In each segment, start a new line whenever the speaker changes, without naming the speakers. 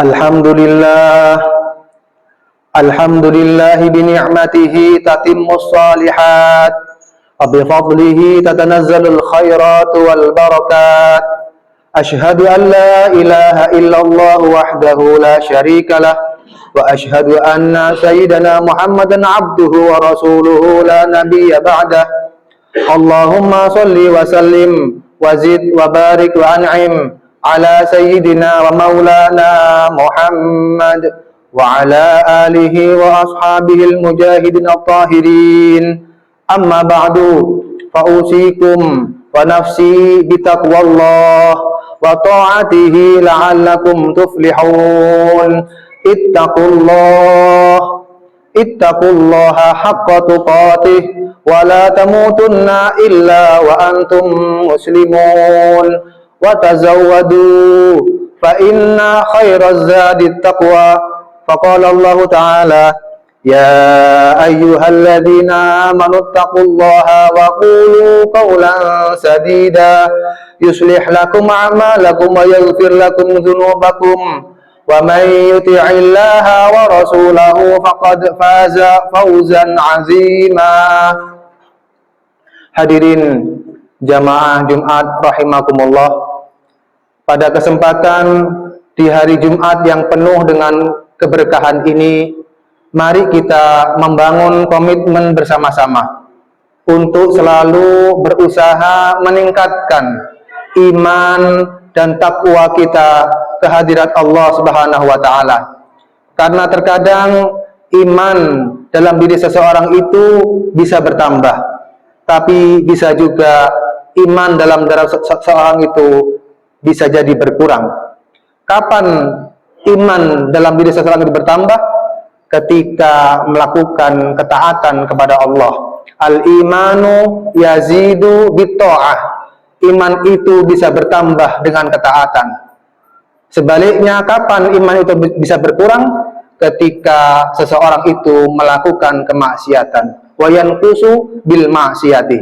Alhamdulillah, alhamdulillah bini'matihi tatimmus salihat wa bifadlihi tatanazzalul khairat wal barakat. Ashhadu an la ilaha illallah wahdahu la syarikalah wa ashhadu anna sayyidana Muhammadan abduhu wa rasuluhu la nabiyya ba'dah. Allahumma salli wa sallim wa zid wa barik wa an'im ala sayyidina wa maulana Muhammad wa ala alihi wa ashabihi al-mujahidin at-tahirin. Amma ba'du, fa usikum wa nafsi bitaqwallah wa ta'atihi la'allakum tuflihun. Ittaqullaha haqqa tuqatih wa la tamutunna illa wa antum muslimun. Wa tazawwadu fa inna khairaz zadi taqwa. Faqala Allah Ta'ala, ya ayyuhalladzina amanu taqullaha wa qulu qawlan sadida yuslih lakum a'malakum wa yaghfir lakum dhunubakum wa man yuti'illaha wa rasulahu faqad faza fawzan 'azima. Hadirin jamaah Jumat rahimakumullah, pada kesempatan di hari Jumat yang penuh dengan keberkahan ini, mari kita membangun komitmen bersama-sama untuk selalu berusaha meningkatkan iman dan takwa kita kehadirat Allah Subhanahu wa Ta'ala. Karena terkadang iman dalam diri seseorang itu bisa bertambah, tapi bisa juga iman dalam diri seseorang itu bisa jadi berkurang. Kapan iman dalam diri seseorang itu bertambah? Ketika melakukan ketaatan kepada Allah. Al-imanu yazidu bitta'ah. Iman itu bisa bertambah dengan ketaatan. Sebaliknya, kapan iman itu bisa berkurang? Ketika seseorang itu melakukan kemaksiatan. Wa yanqusu bil ma'siyati.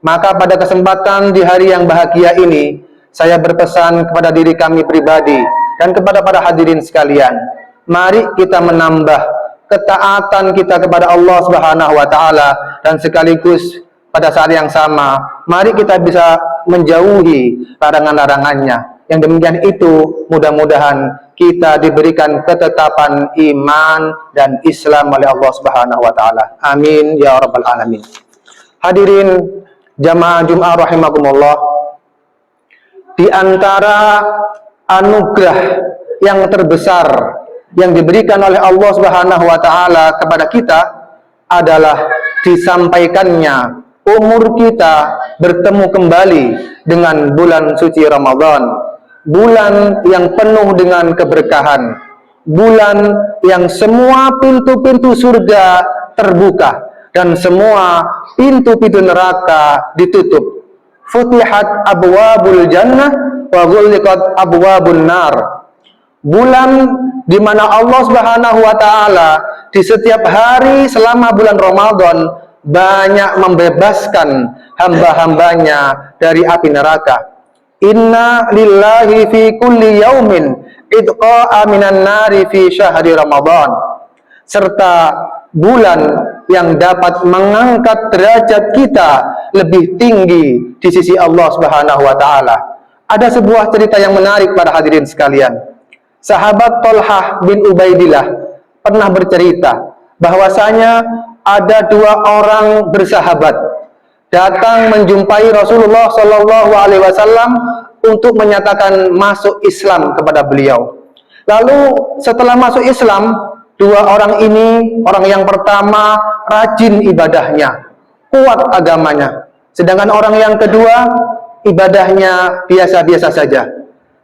Maka pada kesempatan di hari yang bahagia ini, saya berpesan kepada diri kami pribadi dan kepada para hadirin sekalian, mari kita menambah ketaatan kita kepada Allah Subhanahu wa Ta'ala, dan sekaligus pada saat yang sama mari kita bisa menjauhi larangan-larangannya. Yang demikian itu mudah-mudahan kita diberikan ketetapan iman dan Islam oleh Allah Subhanahu wa Ta'ala. Amin ya rabbal alamin. Hadirin jamaah Jumat rahimakumullah, di antara anugerah yang terbesar yang diberikan oleh Allah Subhanahu wa Ta'ala kepada kita adalah disampaikannya umur kita bertemu kembali dengan bulan suci Ramadan, bulan yang penuh dengan keberkahan, bulan yang semua pintu-pintu surga terbuka dan semua pintu-pintu neraka ditutup. Futihat abwabul jannah wa ghulliqat abwabun nar. Bulan di mana Allah Subhanahu wa Ta'ala di setiap hari selama bulan Ramadan banyak membebaskan hamba-hambanya dari api neraka. Inna lillahi fi kulli yaumin idqa'a minan nari fi syahri Ramadan. Serta bulan yang dapat mengangkat derajat kita lebih tinggi di sisi Allah Subhanahu wa Ta'ala. Ada sebuah cerita yang menarik para hadirin sekalian. Sahabat Thalhah bin Ubaidillah pernah bercerita bahwasanya ada dua orang bersahabat datang menjumpai Rasulullah Shallallahu Alaihi Wasallam untuk menyatakan masuk Islam kepada beliau. Lalu setelah masuk Islam, dua orang ini, orang yang pertama rajin ibadahnya, kuat agamanya. Sedangkan orang yang kedua ibadahnya biasa-biasa saja.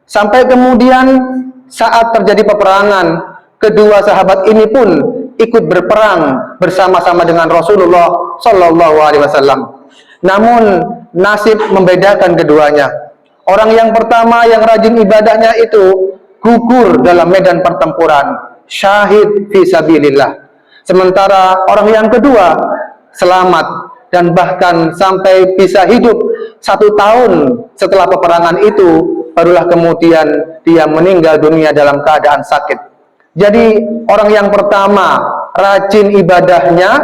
Sampai kemudian saat terjadi peperangan, kedua sahabat ini pun ikut berperang bersama-sama dengan Rasulullah Shallallahu Alaihi Wasallam. Namun nasib membedakan keduanya. Orang yang pertama yang rajin ibadahnya itu gugur dalam medan pertempuran, syahid fi sabilillah. Sementara orang yang kedua selamat dan bahkan sampai bisa hidup 1 tahun setelah peperangan itu barulah kemudian dia meninggal dunia dalam keadaan sakit. Jadi orang yang pertama rajin ibadahnya,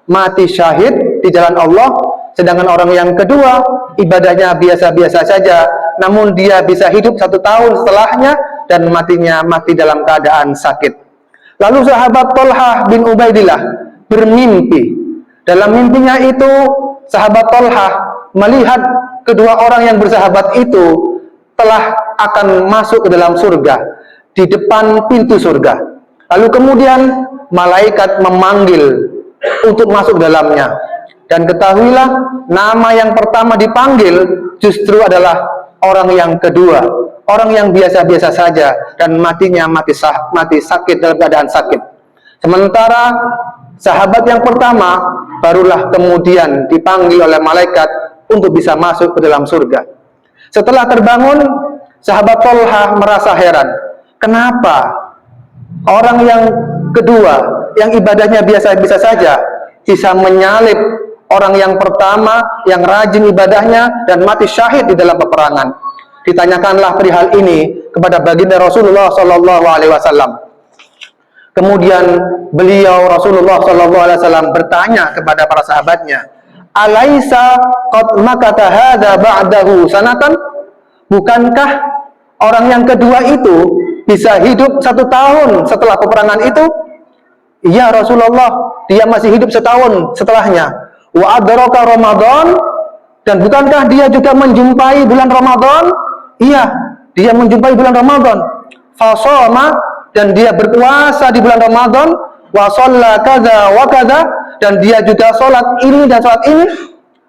mati syahid di jalan Allah, sedangkan orang yang kedua ibadahnya biasa-biasa saja, namun dia bisa hidup 1 tahun setelahnya dan mati dalam keadaan sakit. Lalu sahabat Thalhah bin Ubaidillah bermimpi. Dalam mimpinya itu sahabat Thalhah melihat kedua orang yang bersahabat itu telah akan masuk ke dalam surga, di depan pintu surga. Lalu kemudian malaikat memanggil untuk masuk dalamnya. Dan ketahuilah, nama yang pertama dipanggil justru adalah orang yang kedua, orang yang biasa-biasa saja dan mati sakit dalam keadaan sakit. Sementara sahabat yang pertama barulah kemudian dipanggil oleh malaikat untuk bisa masuk ke dalam surga. Setelah terbangun, sahabat Thalhah merasa heran. Kenapa orang yang kedua, yang ibadahnya biasa-biasa saja, bisa menyalip orang yang pertama, yang rajin ibadahnya, dan mati syahid di dalam peperangan? Ditanyakanlah perihal ini kepada baginda Rasulullah SAW. Kemudian beliau Rasulullah SAW bertanya kepada para sahabatnya, Alaisa qad makata hadza ba'dahu sanatan? Bukankah orang yang kedua itu bisa hidup 1 tahun setelah peperangan itu? Iya Rasulullah, dia masih hidup 1 tahun setelahnya. Wa adraka Ramadan, dan bukankah dia juga menjumpai bulan Ramadan? Iya, dia menjumpai bulan Ramadan. Fasoma, dan dia berpuasa di bulan Ramadan. Wa shalla kadza wa kadza, dan dia juga sholat ini dan sholat ini.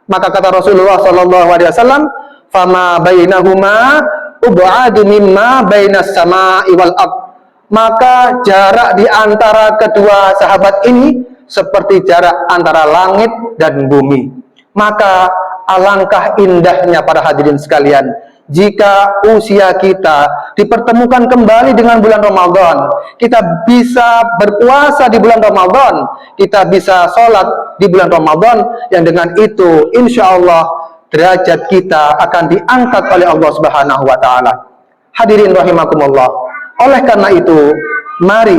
Maka kata Rasulullah SAW, fama bainahuma ub'adu mimma bainas sama'i wal ardh. Maka jarak di antara kedua sahabat ini seperti jarak antara langit dan bumi. Maka alangkah indahnya para hadirin sekalian, jika usia kita dipertemukan kembali dengan bulan Ramadan, kita bisa berpuasa di bulan Ramadan, kita bisa sholat di bulan Ramadan, yang dengan itu insya Allah derajat kita akan diangkat oleh Allah Subhanahu wa Ta'ala. Hadirin rahimakumullah, oleh karena itu, mari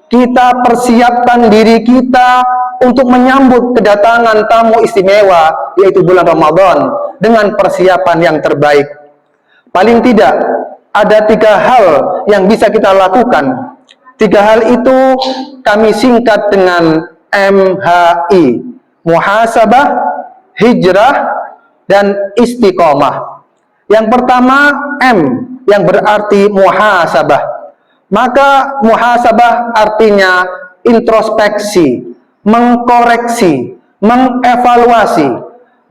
kita persiapkan diri kita untuk menyambut kedatangan tamu istimewa, yaitu bulan Ramadan, dengan persiapan yang terbaik. Paling tidak, ada 3 hal yang bisa kita lakukan. 3 hal itu kami singkat dengan MHI, muhasabah, hijrah, dan istiqomah. Yang pertama M, yang berarti muhasabah. Maka muhasabah artinya introspeksi, mengkoreksi, mengevaluasi.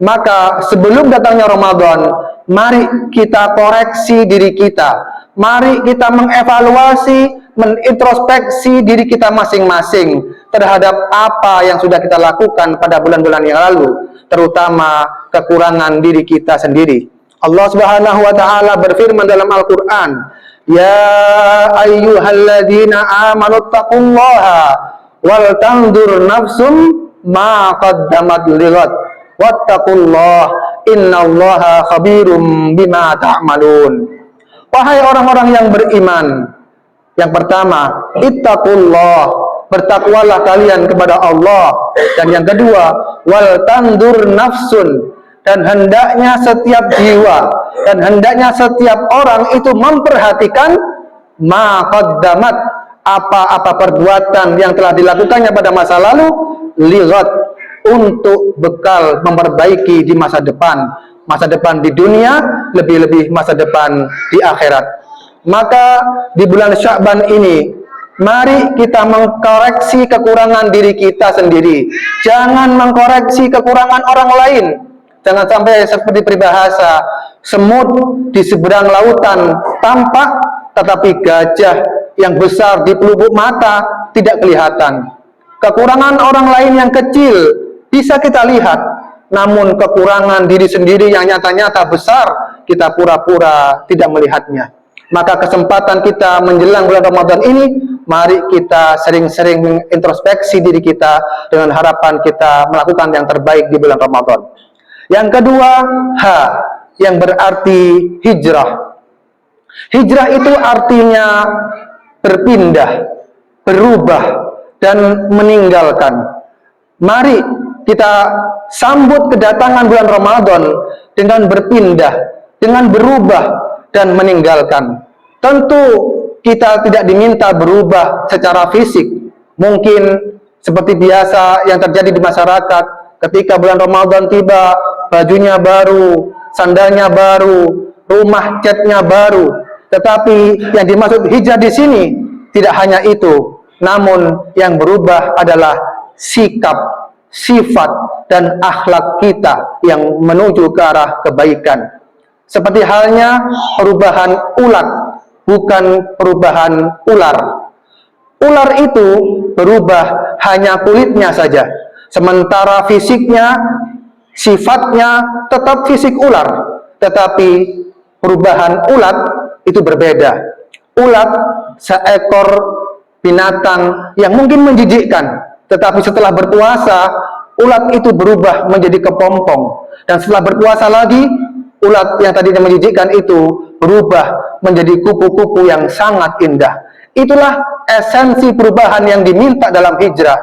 Maka sebelum datangnya Ramadan, mari kita koreksi diri kita. Mari kita mengevaluasi, menintrospeksi diri kita masing-masing terhadap apa yang sudah kita lakukan pada bulan-bulan yang lalu, terutama kekurangan diri kita sendiri. Allah Subhanahu wa Ta'ala berfirman dalam Al-Quran, Ya ayyuhalladzina amanu taqullaha wal tandur nafsum ma qaddamat lighad wattaqullah innallaha khabirum bima ta'malun. Wahai orang-orang yang beriman, yang pertama, ittaqullah, bertakwalah kalian kepada Allah. Dan yang kedua, wal tandur nafsun, dan hendaknya setiap jiwa dan hendaknya setiap orang itu memperhatikan ma qaddamat, apa-apa perbuatan yang telah dilakukannya pada masa lalu, lighat, untuk bekal memperbaiki di masa depan di dunia, lebih-lebih masa depan di akhirat. Maka di bulan Sya'ban ini, mari kita mengkoreksi kekurangan diri kita sendiri. Jangan mengkoreksi kekurangan orang lain. Jangan sampai seperti peribahasa, semut di seberang lautan tampak, tetapi gajah yang besar di pelupuk mata tidak kelihatan. Kekurangan orang lain yang kecil bisa kita lihat, namun kekurangan diri sendiri yang nyata-nyata besar, kita pura-pura tidak melihatnya. Maka kesempatan kita menjelang bulan Ramadan ini, mari kita sering-sering mengintrospeksi diri kita dengan harapan kita melakukan yang terbaik di bulan Ramadan. Yang kedua, H, yang berarti hijrah. Hijrah itu artinya berpindah, berubah, dan meninggalkan. Mari kita sambut kedatangan bulan Ramadan dengan berpindah, dengan berubah, dan meninggalkan. Tentu kita tidak diminta berubah secara fisik. Mungkin seperti biasa yang terjadi di masyarakat, ketika bulan Ramadan tiba, bajunya baru, sandalnya baru, rumah catnya baru. Tetapi yang dimaksud hijrah di sini tidak hanya itu, namun yang berubah adalah sikap, sifat, dan akhlak kita yang menuju ke arah kebaikan. Seperti halnya perubahan ulat, bukan perubahan ular. Ular itu berubah hanya kulitnya saja, sementara fisiknya, sifatnya tetap fisik ular. Tetapi perubahan ulat itu berbeda. Ulat seekor binatang yang mungkin menjijikkan, tetapi setelah berpuasa, ulat itu berubah menjadi kepompong. Dan setelah berpuasa lagi, ulat yang tadinya menjijikkan itu berubah menjadi kupu-kupu yang sangat indah. Itulah esensi perubahan yang diminta dalam hijrah.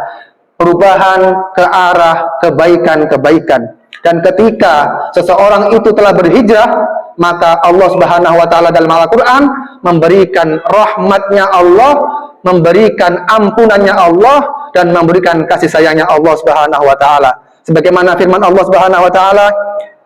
Perubahan ke arah kebaikan-kebaikan. Dan ketika seseorang itu telah berhijrah, maka Allah Subhanahu wa Ta'ala dalam Al-Quran memberikan rahmatnya Allah, memberikan ampunannya Allah, dan memberikan kasih sayangnya Allah Subhanahu wa Ta'ala. Sebagaimana firman Allah Subhanahu wa Ta'ala,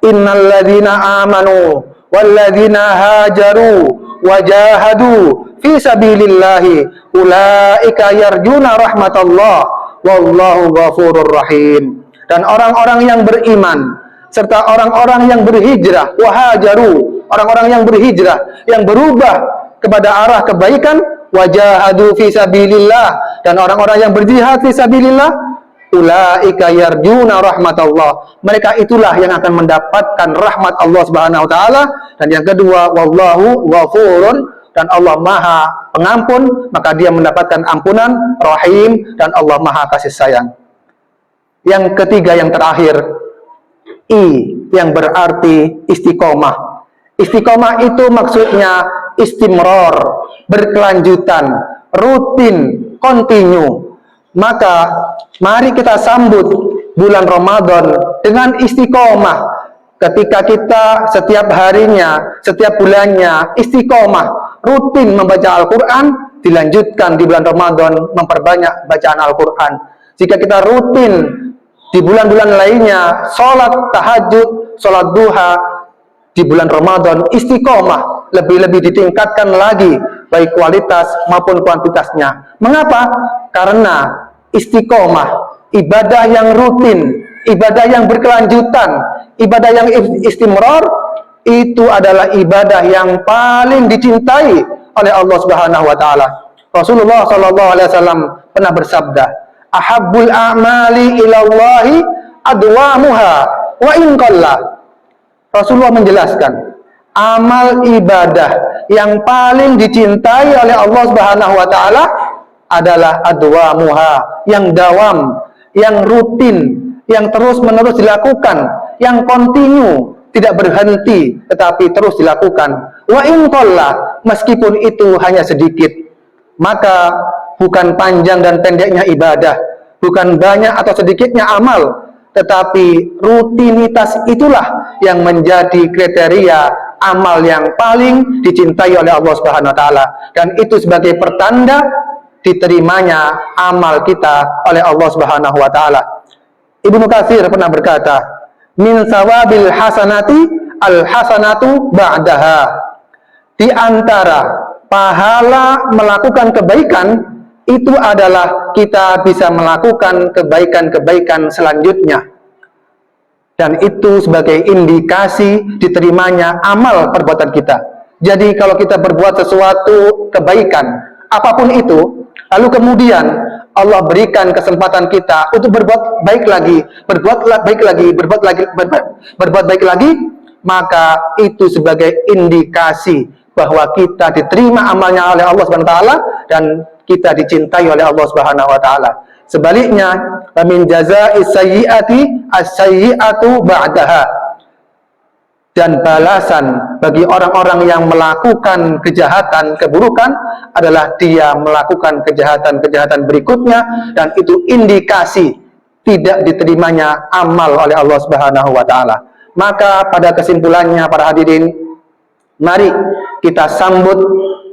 innal ladzina amanu wal ladzina hajaru wajahadu fi sabilillahi ulaika yarjuna rahmatallah wallahu ghafurur rahim. Dan orang-orang yang beriman serta orang-orang yang berhijrah, wahajaru, orang-orang yang berhijrah, yang berubah kepada arah kebaikan, wajahadu fi sabilillah, dan orang-orang yang berjihad fi sabilillah, ulaika yarjuna rahmatallah, mereka itulah yang akan mendapatkan rahmat Allah Subhanahu wa Ta'ala. Dan yang kedua, wallahu ghafurun, dan Allah Maha Pengampun, maka dia mendapatkan ampunan, rahim, dan Allah Maha Kasih Sayang. Yang ketiga, yang terakhir, I, yang berarti istiqomah. Istiqomah itu maksudnya istimror, berkelanjutan, rutin, kontinu. Maka mari kita sambut bulan Ramadan dengan istiqomah. Ketika kita setiap harinya, setiap bulannya istiqomah, rutin membaca Al-Quran, dilanjutkan di bulan Ramadan memperbanyak bacaan Al-Quran. Jika kita rutin di bulan-bulan lainnya sholat tahajud, sholat duha, di bulan Ramadan istiqomah lebih-lebih ditingkatkan lagi, baik kualitas maupun kuantitasnya. Mengapa? Karena istiqomah, ibadah yang rutin, ibadah yang berkelanjutan, ibadah yang istimror, itu adalah ibadah yang paling dicintai oleh Allah Subhanahu wa Ta'ala. Rasulullah sallallahu alaihi wasallam pernah bersabda, ahabbul a'mali ilallahi adwamuha wa in qalla. Rasulullah menjelaskan, amal ibadah yang paling dicintai oleh Allah Subhanahu wa Ta'ala adalah adwamuha, yang dawam, yang rutin, yang terus-menerus dilakukan, yang kontinu, tidak berhenti, tetapi terus dilakukan. Wa in qalla, meskipun itu hanya sedikit. Maka bukan panjang dan pendeknya ibadah, bukan banyak atau sedikitnya amal, tetapi rutinitas itulah yang menjadi kriteria amal yang paling dicintai oleh Allah Subhanahu wa Ta'ala. Dan itu sebagai pertanda diterimanya amal kita oleh Allah Subhanahu wa Ta'ala. Ibnu Katsir pernah berkata, min sawabil hasanati al hasanatu ba'daha. Di antara pahala melakukan kebaikan itu adalah kita bisa melakukan kebaikan-kebaikan selanjutnya. Dan itu sebagai indikasi diterimanya amal perbuatan kita. Jadi kalau kita berbuat sesuatu kebaikan, apapun itu, lalu kemudian Allah berikan kesempatan kita untuk berbuat baik lagi, berbuat baik lagi, maka itu sebagai indikasi bahwa kita diterima amalnya oleh Allah Subhanahu wa Ta'ala dan kita dicintai oleh Allah Subhanahu wa Ta'ala. Sebaliknya, min jazaa'i sayyi'ati as-sayyi'atu ba'daha. dan balasan bagi orang-orang yang melakukan kejahatan, keburukan adalah dia melakukan kejahatan-kejahatan berikutnya, dan itu indikasi tidak diterimanya amal oleh Allah Subhanahu wa taala. Maka pada kesimpulannya para hadirin, mari kita sambut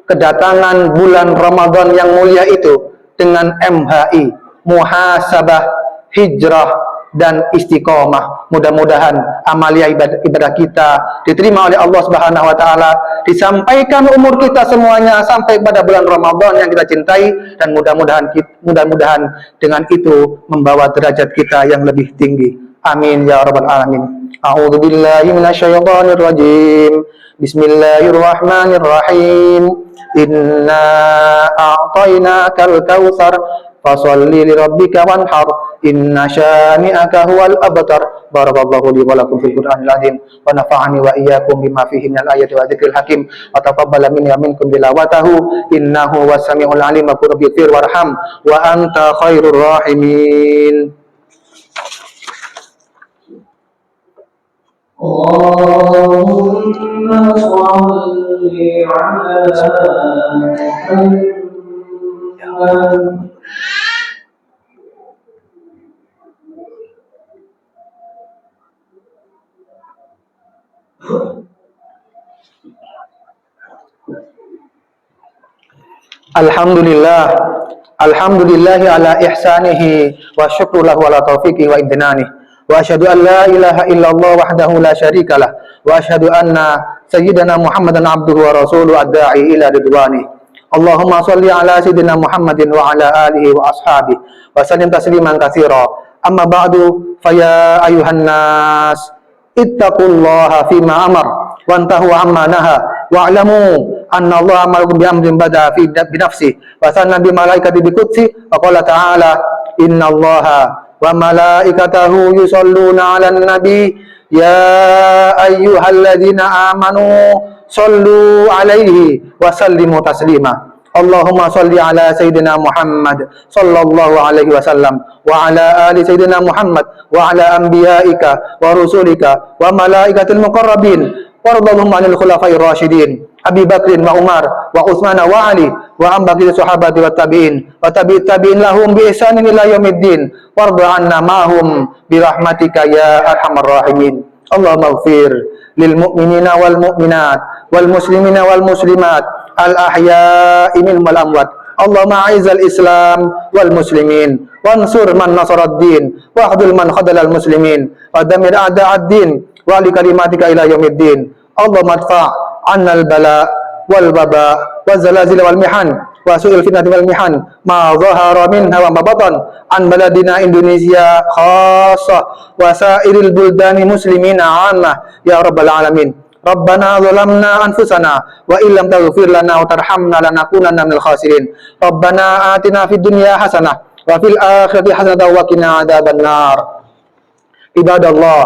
kedatangan bulan Ramadan yang mulia itu dengan MHI, muhasabah, hijrah, dan istiqomah. Mudah-mudahan amalia ibadah kita diterima oleh Allah Subhanahu wa taala, disampaikan umur kita semuanya sampai pada bulan Ramadan yang kita cintai, dan mudah-mudahan dengan itu membawa derajat kita yang lebih tinggi. Amin ya rabbal alamin. A'udzu billahi minasyaitonir rajim. Bismillahirrahmanirrahim. Inna a'tainakal kautsar fasalli lirabbika wanhar inna syani'aka huwal abtar. Barakallahu li wa lakum fil Qur'anil azim wa nafa'ani wa iyyakum bima fihi minal ayati wa dzikril hakim wa taqabbala minni wa minkum tilawatahu innahu was-sami'ul 'alim. Rabbighfir warham wa anta khairur rahimin.
Allahumma shalli ala Muhammad.
Alhamdulillahi ala ihsanihi wa syukru lahu ala taufiqihi wa imtinanihi. Wa asyhadu an la ilaha illallah wahdahu la syarikalah wa asyhadu anna sayyidana Muhammadan abduhu wa rasuluhu ad-da'i ila ridwani. Allahumma shalli ala sayyidina Muhammadin wa ala alihi wa ashabihi wa sallim tasliman katsira. Amma ba'du, fa ya ayuhan nas ittaqullaha fima amar wa antahu amma naha wa'lamu anna Allah amarakum bi amrin bada fi nafsi wa sanna bi malaikati bi qudsi wa qala ta'ala inna Allaha wa malaikatahu yusholluna 'alan nabi ya ayyuhalladzina amanu shollu 'alaihi wa sallimu taslima. Allahumma sholli ala sayyidina Muhammad sallallahu alaihi wasallam wa ala ali sayyidina Muhammad wa ala anbiya'ika wa rusulika wa malaikatil muqarrabin warḍallahum 'anil khulafa'ir rasyidin Abi Bakrin wa Umar wa Utsman wa Ali wa ambaqi sahabati wa tabi'in wa tabi'it tabi'in lahum bi ihsanin ila yaumiddin warḍa 'anna ma'hum bi rahmatika ya arhamar rahimin. Allahumma ighfir lil mu'minina wal mu'minat wal muslimina wal muslimat al ahya'i minhum wal amwat. Allahumma a'izzal islam wal muslimin wansur man nasarad din wa khdhul man khadhalal muslimin wa damir a'da'ad din wa li kalimatika ila yaumiddin. Allahumma adfa' 'anna al bala wal waba wal zalazil wal mihan wa su'il fitnati wal mihan ma dhahara minha wa ma batan an baladina Indonesia khassah wa sa'iril buldani muslimina 'ammah ya rabbal alamin. Rabbana zalamna anfusana wa illam taghfir lana wa tarhamna lanakunanna minal khasirin. Rabbana atina fid dunya hasanah wa fil akhirati hasanah wa qina adzabannar. Ibadallah,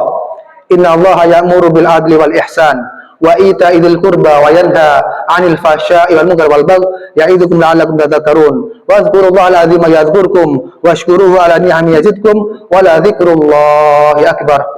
inna Allaha ya'muru bil adli wal ihsan wa ita'i dzil qurba wa yanha 'anil fahsya'i wal munkari wal baghi ya'idzukum la'allakum tadhakkarun. Wadhkurullaha al-'azima yadhkurkum washkuruhu 'ala ni'amihi yazidkum wa la dzikrullahi akbar.